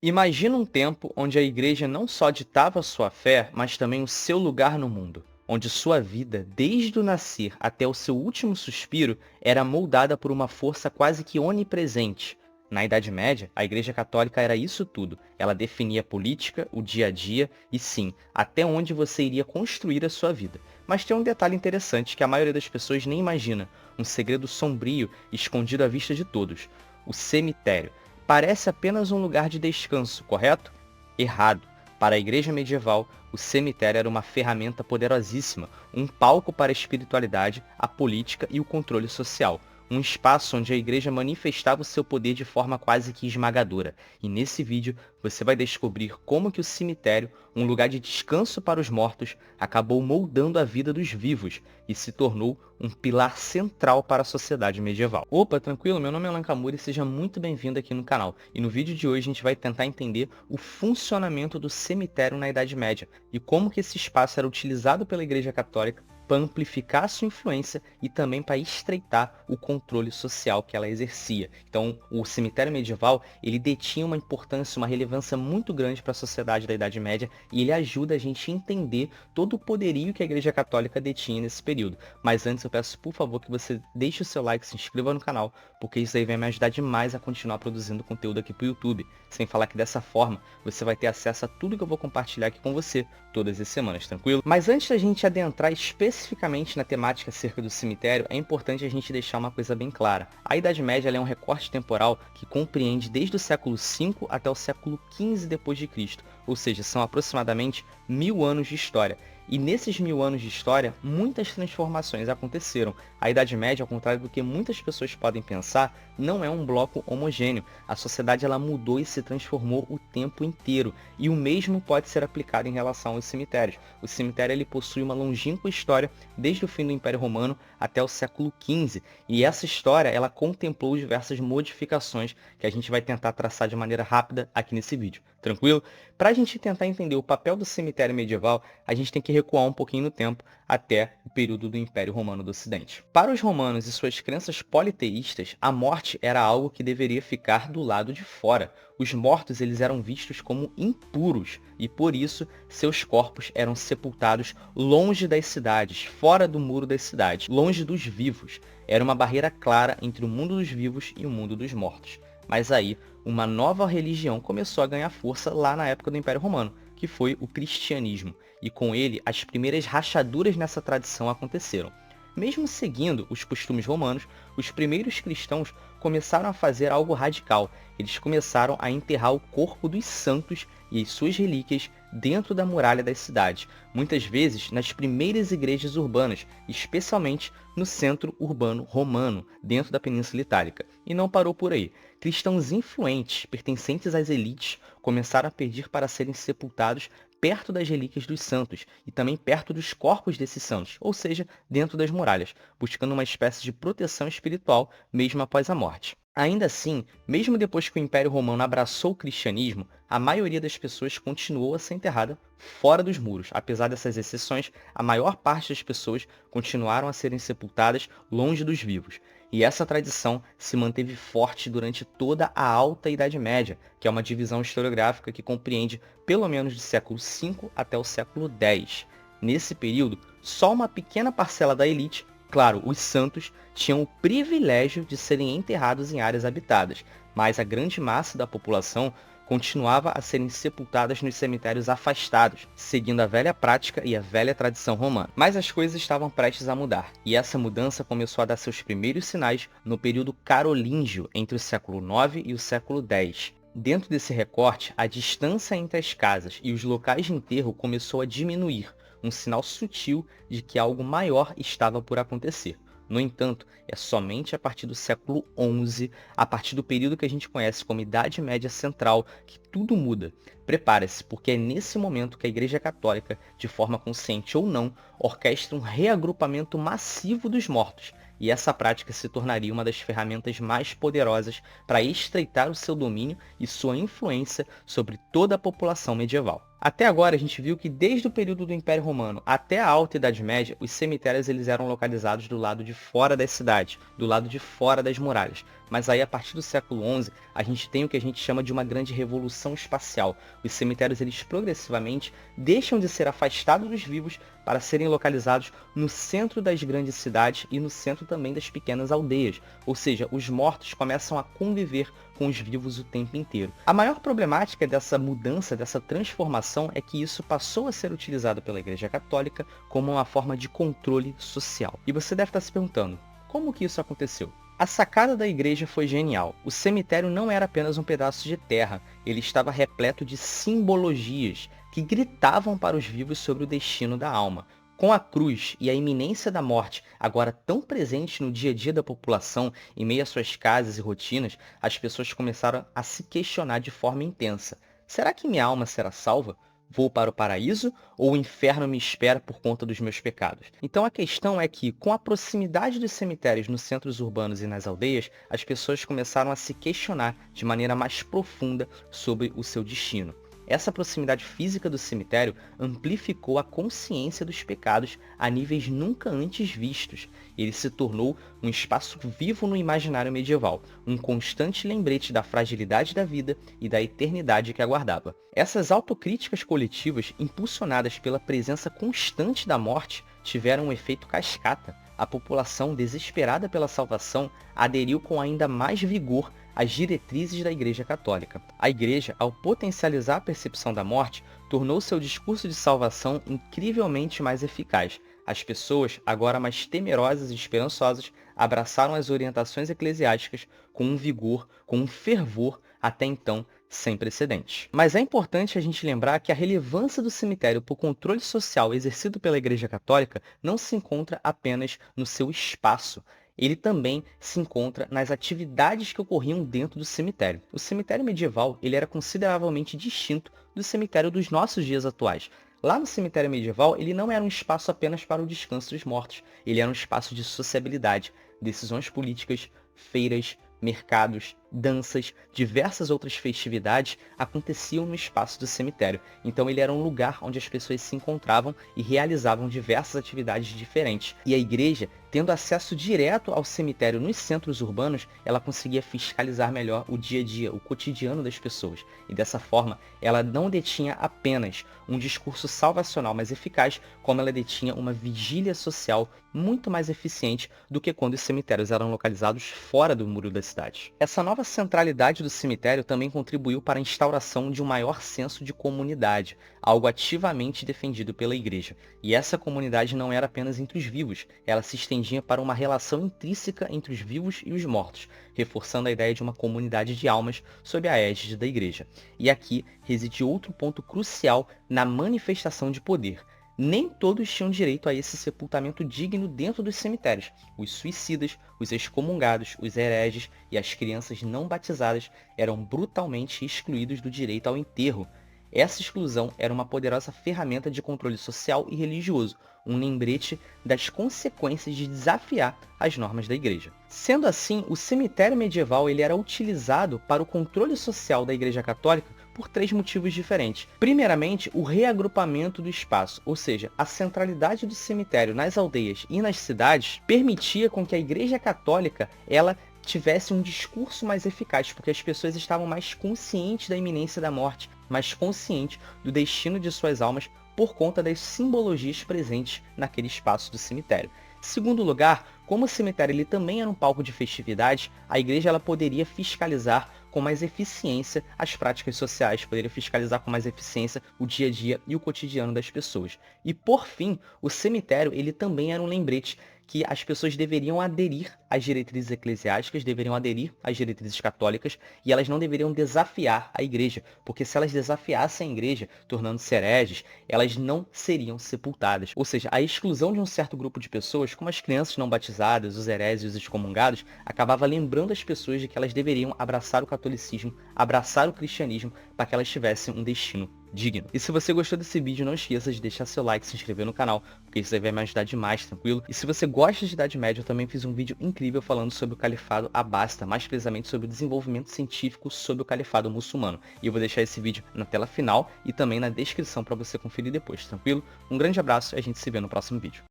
Imagina um tempo onde a igreja não só ditava sua fé, mas também o seu lugar no mundo, onde sua vida, desde o nascer até o seu último suspiro, era moldada por uma força quase que onipresente. Na Idade Média, a Igreja Católica era isso tudo. Ela definia a política, o dia a dia e, sim, até onde você iria construir a sua vida. Mas tem um detalhe interessante que a maioria das pessoas nem imagina, um segredo sombrio escondido à vista de todos: o cemitério. Parece apenas um lugar de descanso, correto? Errado. Para a igreja medieval, o cemitério era uma ferramenta poderosíssima, um palco para a espiritualidade, a política e o controle social. Um espaço onde a igreja manifestava o seu poder de forma quase que esmagadora. E nesse vídeo você vai descobrir como que o cemitério, um lugar de descanso para os mortos, acabou moldando a vida dos vivos e se tornou um pilar central para a sociedade medieval. Opa, tranquilo? Meu nome é Alan Kamura e seja muito bem-vindo aqui no canal. E no vídeo de hoje a gente vai tentar entender o funcionamento do cemitério na Idade Média e como que esse espaço era utilizado pela Igreja Católica para amplificar a sua influência e também para estreitar o controle social que ela exercia. Então, o cemitério medieval, ele detinha uma importância, uma relevância muito grande para a sociedade da Idade Média e ele ajuda a gente a entender todo o poderio que a Igreja Católica detinha nesse período. Mas antes eu peço, por favor, que você deixe o seu like, se inscreva no canal, porque isso aí vai me ajudar demais a continuar produzindo conteúdo aqui para o YouTube. Sem falar que dessa forma, você vai ter acesso a tudo que eu vou compartilhar aqui com você todas as semanas, tranquilo? Mas antes da gente adentrar especificamente na temática acerca do cemitério, é importante a gente deixar uma coisa bem clara. A Idade Média ela é um recorte temporal que compreende desde o século V até o século XV depois de Cristo, ou seja, são aproximadamente 1000 anos de história. E nesses 1000 anos de história, muitas transformações aconteceram. A Idade Média, ao contrário do que muitas pessoas podem pensar, não é um bloco homogêneo. A sociedade ela mudou e se transformou o tempo inteiro. E o mesmo pode ser aplicado em relação aos cemitérios. O cemitério ele possui uma longínqua história desde o fim do Império Romano até o século XV. E essa história ela contemplou diversas modificações que a gente vai tentar traçar de maneira rápida aqui nesse vídeo. Tranquilo? Para a gente tentar entender o papel do cemitério medieval, a gente tem que recuar um pouquinho no tempo até o período do Império Romano do Ocidente. Para os romanos e suas crenças politeístas, a morte era algo que deveria ficar do lado de fora. Os mortos eles eram vistos como impuros e por isso seus corpos eram sepultados longe das cidades, fora do muro das cidades, longe dos vivos. Era uma barreira clara entre o mundo dos vivos e o mundo dos mortos. Mas aí, uma nova religião começou a ganhar força lá na época do Império Romano, que foi o cristianismo, e com ele as primeiras rachaduras nessa tradição aconteceram. Mesmo seguindo os costumes romanos, os primeiros cristãos começaram a fazer algo radical. Eles começaram a enterrar o corpo dos santos e as suas relíquias dentro da muralha das cidades, muitas vezes nas primeiras igrejas urbanas, especialmente no centro urbano romano, dentro da Península Itálica. E não parou por aí. Cristãos influentes, pertencentes às elites, começaram a pedir para serem sepultados perto das relíquias dos santos e também perto dos corpos desses santos, ou seja, dentro das muralhas, buscando uma espécie de proteção espiritual mesmo após a morte. Ainda assim, mesmo depois que o Império Romano abraçou o cristianismo, a maioria das pessoas continuou a ser enterrada fora dos muros. Apesar dessas exceções, a maior parte das pessoas continuaram a serem sepultadas longe dos vivos. E essa tradição se manteve forte durante toda a Alta Idade Média, que é uma divisão historiográfica que compreende pelo menos do século V até o século X. Nesse período, só uma pequena parcela da elite, claro, os santos, tinham o privilégio de serem enterrados em áreas habitadas, mas a grande massa da população continuava a serem sepultadas nos cemitérios afastados, seguindo a velha prática e a velha tradição romana. Mas as coisas estavam prestes a mudar, e essa mudança começou a dar seus primeiros sinais no período carolíngio, entre o século IX e o século X. Dentro desse recorte, a distância entre as casas e os locais de enterro começou a diminuir, um sinal sutil de que algo maior estava por acontecer. No entanto, é somente a partir do século XI, a partir do período que a gente conhece como Idade Média Central, que tudo muda. Prepare-se, porque é nesse momento que a Igreja Católica, de forma consciente ou não, orquestra um reagrupamento massivo dos mortos, e essa prática se tornaria uma das ferramentas mais poderosas para estreitar o seu domínio e sua influência sobre toda a população medieval. Até agora a gente viu que desde o período do Império Romano até a Alta Idade Média, os cemitérios eles eram localizados do lado de fora das cidades, do lado de fora das muralhas. Mas aí a partir do século XI, a gente tem o que a gente chama de uma grande revolução espacial. Os cemitérios eles progressivamente deixam de ser afastados dos vivos para serem localizados no centro das grandes cidades e no centro também das pequenas aldeias. Ou seja, os mortos começam a conviver com os vivos o tempo inteiro. A maior problemática dessa mudança, dessa transformação, é que isso passou a ser utilizado pela Igreja Católica como uma forma de controle social. E você deve estar se perguntando, como que isso aconteceu? A sacada da igreja foi genial. O cemitério não era apenas um pedaço de terra, ele estava repleto de simbologias que gritavam para os vivos sobre o destino da alma. Com a cruz e a iminência da morte agora tão presentes no dia a dia da população, em meio às suas casas e rotinas, as pessoas começaram a se questionar de forma intensa. Será que minha alma será salva? Vou para o paraíso ou o inferno me espera por conta dos meus pecados? Então a questão é que, com a proximidade dos cemitérios nos centros urbanos e nas aldeias, as pessoas começaram a se questionar de maneira mais profunda sobre o seu destino. Essa proximidade física do cemitério amplificou a consciência dos pecados a níveis nunca antes vistos. Ele se tornou um espaço vivo no imaginário medieval, um constante lembrete da fragilidade da vida e da eternidade que aguardava. Essas autocríticas coletivas, impulsionadas pela presença constante da morte, tiveram um efeito cascata. A população, desesperada pela salvação, aderiu com ainda mais vigor às diretrizes da Igreja Católica. A Igreja, ao potencializar a percepção da morte, tornou seu discurso de salvação incrivelmente mais eficaz. As pessoas, agora mais temerosas e esperançosas, abraçaram as orientações eclesiásticas com um vigor, com um fervor até então sem precedentes. Mas é importante a gente lembrar que a relevância do cemitério para o controle social exercido pela Igreja Católica não se encontra apenas no seu espaço. Ele também se encontra nas atividades que ocorriam dentro do cemitério. O cemitério medieval ele era consideravelmente distinto do cemitério dos nossos dias atuais. Lá no cemitério medieval, ele não era um espaço apenas para o descanso dos mortos. Ele era um espaço de sociabilidade, decisões políticas, feiras, mercados, danças, diversas outras festividades aconteciam no espaço do cemitério. Então ele era um lugar onde as pessoas se encontravam e realizavam diversas atividades diferentes. E a igreja, tendo acesso direto ao cemitério nos centros urbanos, ela conseguia fiscalizar melhor o dia a dia, o cotidiano das pessoas. E dessa forma, ela não detinha apenas um discurso salvacional mais eficaz, como ela detinha uma vigília social muito mais eficiente do que quando os cemitérios eram localizados fora do muro da cidade. Essa nova centralidade do cemitério também contribuiu para a instauração de um maior senso de comunidade, algo ativamente defendido pela igreja. E essa comunidade não era apenas entre os vivos, ela se estendia para uma relação intrínseca entre os vivos e os mortos, reforçando a ideia de uma comunidade de almas sob a égide da igreja. E aqui reside outro ponto crucial na manifestação de poder. Nem todos tinham direito a esse sepultamento digno dentro dos cemitérios. Os suicidas, os excomungados, os hereges e as crianças não batizadas eram brutalmente excluídos do direito ao enterro. Essa exclusão era uma poderosa ferramenta de controle social e religioso, um lembrete das consequências de desafiar as normas da igreja. Sendo assim, o cemitério medieval ele era utilizado para o controle social da Igreja Católica por três motivos diferentes. Primeiramente, o reagrupamento do espaço, ou seja, a centralidade do cemitério nas aldeias e nas cidades permitia com que a Igreja Católica ela tivesse um discurso mais eficaz, porque as pessoas estavam mais conscientes da iminência da morte, mais conscientes do destino de suas almas por conta das simbologias presentes naquele espaço do cemitério. Segundo lugar, como o cemitério ele também era um palco de festividades, a igreja ela poderia fiscalizar com mais eficiência as práticas sociais, poderia fiscalizar com mais eficiência o dia a dia e o cotidiano das pessoas. E por fim, o cemitério ele também era um lembrete que as pessoas deveriam aderir às diretrizes eclesiásticas, deveriam aderir às diretrizes católicas e elas não deveriam desafiar a igreja, porque se elas desafiassem a igreja, tornando-se hereges, elas não seriam sepultadas. Ou seja, a exclusão de um certo grupo de pessoas, como as crianças não batizadas, os hereges e os excomungados, acabava lembrando as pessoas de que elas deveriam abraçar o catolicismo, abraçar o cristianismo, para que elas tivessem um destino digno. E se você gostou desse vídeo, não esqueça de deixar seu like, se inscrever no canal, porque isso aí vai me ajudar demais, tranquilo? E se você gosta de Idade Média, eu também fiz um vídeo incrível falando sobre o Califado Abbásida, mais precisamente sobre o desenvolvimento científico sobre o Califado Muçulmano. E eu vou deixar esse vídeo na tela final e também na descrição para você conferir depois, tranquilo? Um grande abraço e a gente se vê no próximo vídeo.